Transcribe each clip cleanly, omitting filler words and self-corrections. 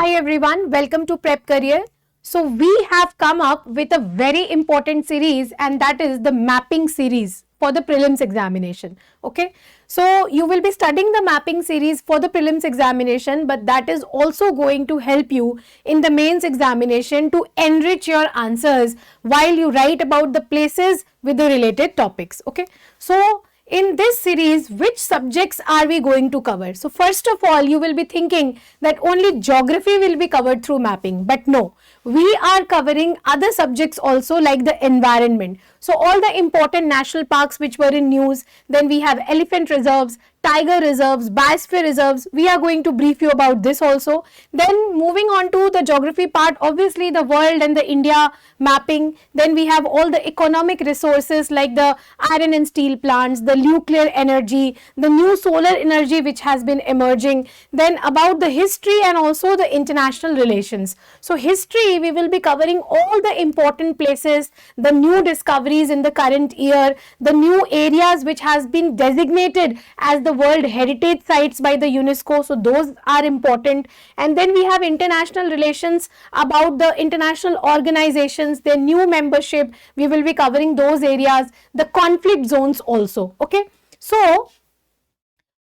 Hi everyone, welcome to Prepcareer. So we have come up with a very important series, and that is the mapping series for the prelims examination. Okay, so you will be studying the mapping series for the prelims examination, but that is also going to help you in the mains examination to enrich your answers while you write about the places with the related topics. Okay, so in this series, which subjects are we going to cover? So first of all, you will be thinking that only geography will be covered through mapping, but no, we are covering other subjects also, like the environment. So all the important national parks which were in news, then we have elephant reserves, tiger reserves, biosphere reserves. We are going to brief you about this also. Then moving on to the geography part, obviously the world and the India mapping. Then we have all the economic resources like the iron and steel plants, the nuclear energy, the new solar energy which has been emerging. Then about the history and also the international relations. So history, we will be covering all the important places, the new discoveries in the current year, the new areas which has been designated as the World Heritage Sites by the UNESCO. So those are important. And then we have international relations, about the international organizations, their new membership. We will be covering those areas, the conflict zones also. Okay. So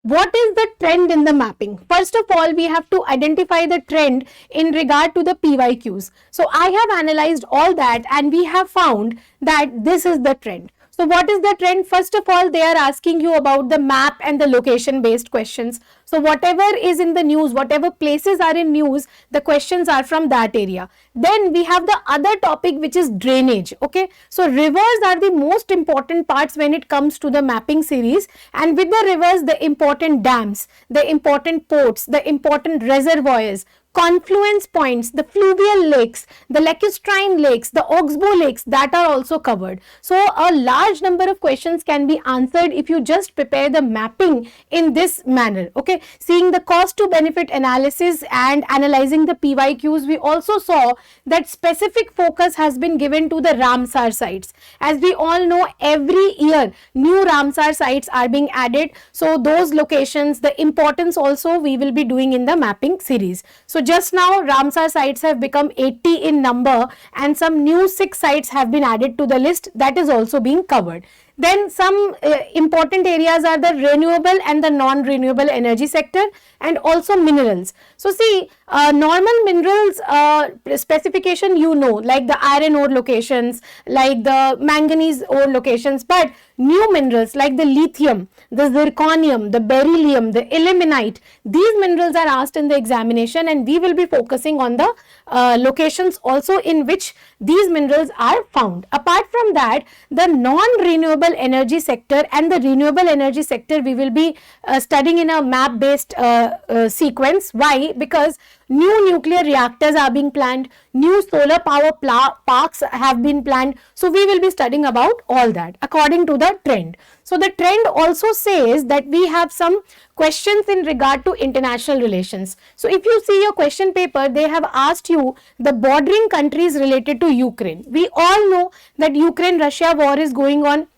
what is the trend in the mapping? First of all, we have to identify the trend in regard to the PYQs. So I have analyzed all that and we have found that this is the trend. So what is the trend? First of all, they are asking you about the map and the location based questions. So whatever is in the news, whatever places are in news, the questions are from that area. Then we have the other topic, which is drainage. Okay, so rivers are the most important parts when it comes to the mapping series, and with the rivers, the important dams, the important ports, the important reservoirs, confluence points, the fluvial lakes, the lacustrine lakes, the oxbow lakes, that are also covered. So a large number of questions can be answered if you just prepare the mapping in this manner. Okay, seeing the cost to benefit analysis and analyzing the PYQs, we also saw that specific focus has been given to the Ramsar sites. As we all know, every year new Ramsar sites are being added. So those locations, the importance also we will be doing in the mapping series. So just now Ramsar sites have become 80 in number, and some new 6 sites have been added to the list, that is also being covered. Then some important areas are the renewable and the non-renewable energy sector, and also minerals. So see, normal minerals specification, you know, like the iron ore locations, like the manganese ore locations, but new minerals like the lithium, the zirconium, the beryllium, the ilmenite, these minerals are asked in the examination, and we will be focusing on the locations also in which these minerals are found. Apart from that, the non-renewable energy sector and the renewable energy sector we will be studying in a map based sequence. Why? Because new nuclear reactors are being planned, new solar power parks have been planned. So we will be studying about all that according to the trend. So the trend also says that we have some questions in regard to international relations. So if you see your question paper, they have asked you the bordering countries related to Ukraine. We all know that Ukraine-Russia war is going on,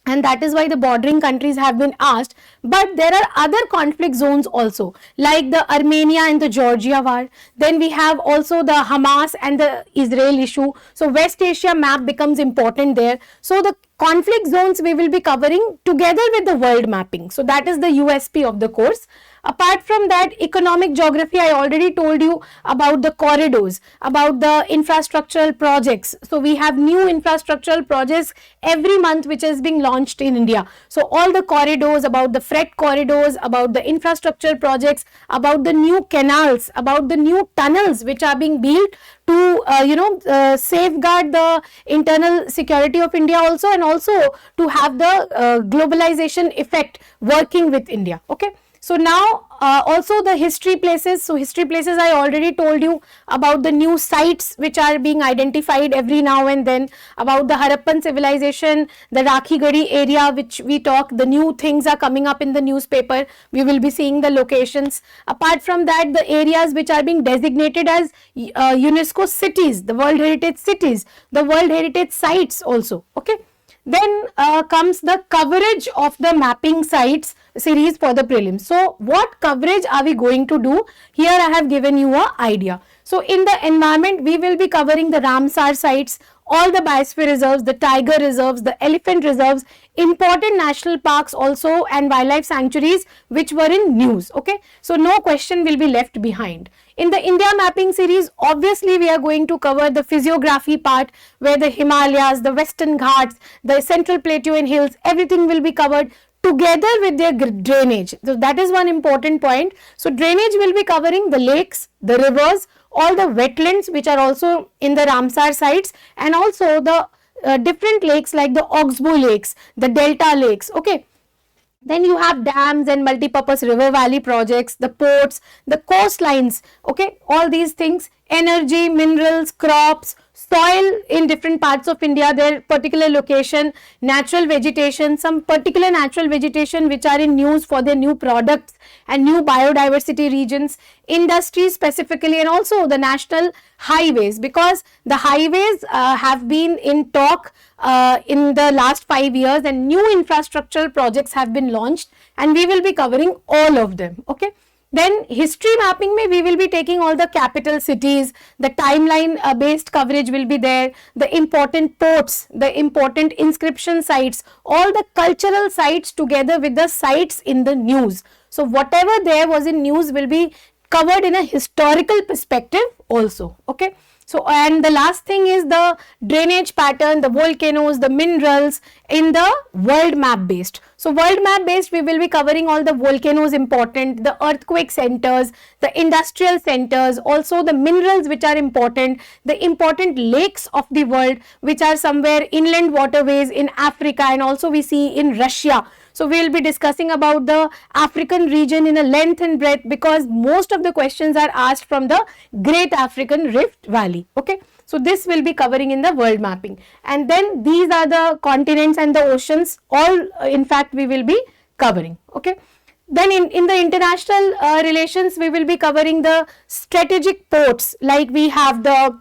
and that is why the bordering countries have been asked. But there are other conflict zones also, like the Armenia and the Georgia war. Then we have also the Hamas and the Israel issue. So West Asia map becomes important there. So the conflict zones we will be covering together with the world mapping. So that is the USP of the course. Apart from that, economic geography, I already told you about the corridors, about the infrastructural projects. So we have new infrastructural projects every month which is being launched in India. So all the corridors, about the freight corridors, about the infrastructural projects, about the new canals, about the new tunnels which are being built to safeguard the internal security of India also, and also to have the globalization effect working with India. Okay. So now also the history places. So history places, I already told you about the new sites which are being identified every now and then, about the Harappan civilization, the Rakhigadi area which we talk, the new things are coming up in the newspaper. We will be seeing the locations. Apart from that, the areas which are being designated as UNESCO cities, the World Heritage cities, the World Heritage sites also. Okay. Then comes the coverage of the mapping sites series for the prelims. So what coverage are we going to do? Here I have given you an idea. So in the environment, we will be covering the Ramsar sites, all the biosphere reserves, the tiger reserves, the elephant reserves, important national parks also, and wildlife sanctuaries which were in news. Okay, so no question will be left behind. In the India mapping series, obviously we are going to cover the physiography part, where the Himalayas, the Western Ghats, the Central Plateau and hills, everything will be covered together with their drainage. So that is one important point. So drainage will be covering the lakes, the rivers, all the wetlands which are also in the Ramsar sites, and also the different lakes like the Oxbow lakes, the delta lakes. Okay. Then you have dams and multi-purpose river valley projects, the ports, the coastlines, okay, all these things, energy, minerals, crops, soil in different parts of India, their particular location, natural vegetation, some particular natural vegetation which are in news for their new products and new biodiversity regions, industries specifically, and also the national highways, because the highways have been in talk in the last 5 years, and new infrastructural projects have been launched, and we will be covering all of them. Okay. Then history mapping mein we will be taking all the capital cities, the timeline based coverage will be there, the important ports, the important inscription sites, all the cultural sites together with the sites in the news. So whatever there was in news will be covered in a historical perspective also. Okay. So, and the last thing is the drainage pattern, the volcanoes, the minerals in the world map based. So, world map based, we will be covering all the volcanoes important, the earthquake centers, the industrial centers, also the minerals which are important, the important lakes of the world which are somewhere inland waterways in Africa, and also we see in Russia. So, we will be discussing about the African region in a length and breadth, because most of the questions are asked from the Great African Rift Valley. Okay. So, this will be covering in the world mapping, and then these are the continents and the oceans, all in fact we will be covering. Okay. Then in the international relations, we will be covering the strategic ports, like we have the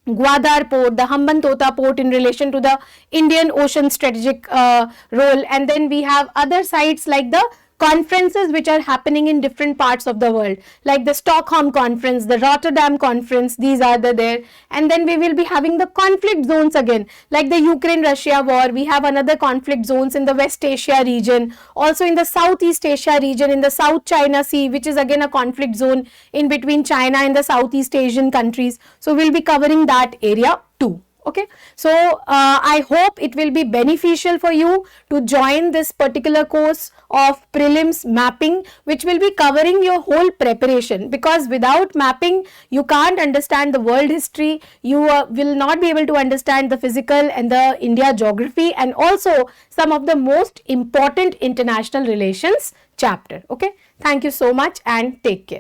Gwadar port, the Hambantota port in relation to the Indian Ocean strategic role, and then we have other sites like the conferences which are happening in different parts of the world, like the Stockholm conference, the Rotterdam conference, these are there. And then we will be having the conflict zones again, like the Ukraine-Russia war. We have another conflict zones in the West Asia region, also in the Southeast Asia region, in the South China Sea, which is again a conflict zone in between China and the Southeast Asian countries. So we'll be covering that area too. Okay, so I hope it will be beneficial for you to join this particular course of prelims mapping, which will be covering your whole preparation, because without mapping you can't understand the world history, you will not be able to understand the physical and the India geography, and also some of the most important international relations chapter. Okay, thank you so much and take care.